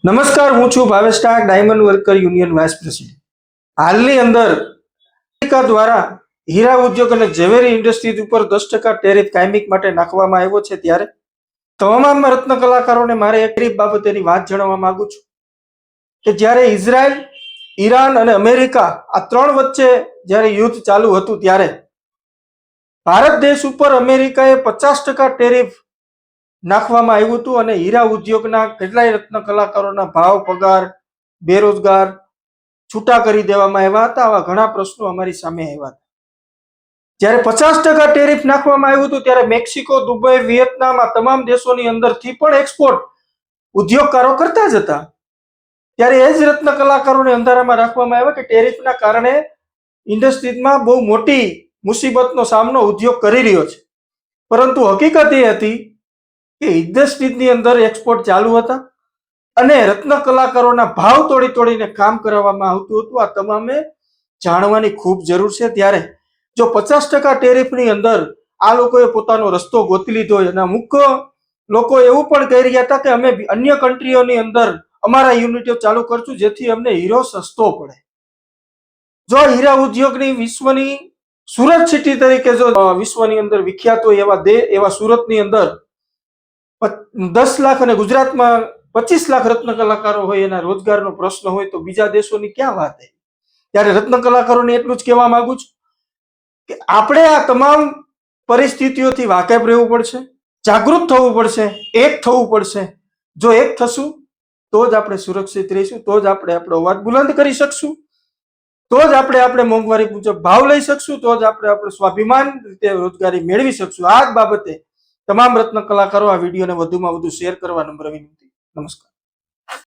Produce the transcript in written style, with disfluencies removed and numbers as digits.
નમસ્કાર, હું છું Bhavesh Tak, diamond worker union vice president. હાલની અંદર અમેરિકા દ્વારા હીરા ઉદ્યોગ અને ઝવેરી ઇન્ડસ્ટ્રીઝ ઉપર 10% ટેરિફ કાયમિક માટે નાખવામાં આવ્યો છે. ત્યારે તમામ રત્ન કલાકારોને મારે એક ટેરિફ બાબતેની વાત જણાવવા માંગુ છું કે જ્યારે ઇઝરાયલ, ઈરાન અને અમેરિકા આ ત્રણ વચ્ચે જ્યારે યુદ્ધ ચાલુ હતું ત્યારે ભારત દેશ ઉપર અમેરિકાએ 50% ટેરિફ નાખવામાં આવ્યું હતું અને હીરા ઉદ્યોગના કેટલાય રત્ન કલાકારોના ભાવ, પગાર, બેરોજગાર છૂટા કરી દેવામાં આવ્યા હતા. આવા ઘણા પ્રશ્નો અમારી સામે આવ્યા હતા. જ્યારે 50% ટેરિફ નાખવામાં આવ્યું હતું ત્યારે મેક્સિકો, દુબઈ, વિયેતનામ આ તમામ દેશોની અંદરથી પણ એક્સપોર્ટ ઉદ્યોગકારો કરતા જ હતા. ત્યારે એ જ રત્ન કલાકારોને અંધારામાં રાખવામાં આવ્યા કે ટેરિફના કારણે ઇન્ડસ્ટ્રીઝમાં બહુ મોટી મુસીબતનો સામનો ઉદ્યોગ કરી રહ્યો છે. પરંતુ હકીકત એ હતી કે ઇન્ડસ્ટ્રીઝની અંદર એક્સપોર્ટ ચાલુ હતા અને રત્ન કલાકારોના ભાવ તોડીને કામ કરવામાં આવતું હતું. આ તમામે જાણવાની ખૂબ જરૂર છે. ત્યારે જો 50% ટેરિફની અંદર આ લોકોએ પોતાનો રસ્તો ગોતી લીધો હોય અને અમુક લોકો એવું પણ કહી રહ્યા હતા કે અમે અન્ય કન્ટ્રીઓની અંદર અમારા યુનિટો ચાલુ કરશું જેથી અમને હીરો સસ્તો પડે. જો હીરા ઉદ્યોગની વિશ્વની સુરત સિટી તરીકે જો વિશ્વની અંદર વિખ્યાત હોય એવા સુરતની અંદર 10 લાખ અને ગુજરાતમાં 25 લાખ રત્ન કલાકારો હોય, એના રોજગારનો પ્રશ્ન હોય તો બીજા દેશોની ક્યાં વાત છે. ત્યારે રત્ન કલાકારોને એટલું જ કહેવા માંગુ છું કે આપણે આ તમામ પરિસ્થિતિઓથી વાકેફ રહેવું પડશે, જાગૃત થવું પડશે, એક થવું પડશે. જો એક થશું તો જ આપણે સુરક્ષિત રહીશું, તો જ આપણે આપણો અવાજ બુલંદ કરી શકશું, તો જ આપણે મોંઘવારી મુજબ ભાવ લઈ શકશું, તો જ આપણે સ્વાભિમાન રીતે રોજગારી મેળવી શકશું. આ જ બાબતે તમામ રત્ન કલાકારો આ વિડીયોને વધુમાં વધુ શેર કરવા નમ્ર વિનંતી. નમસ્કાર.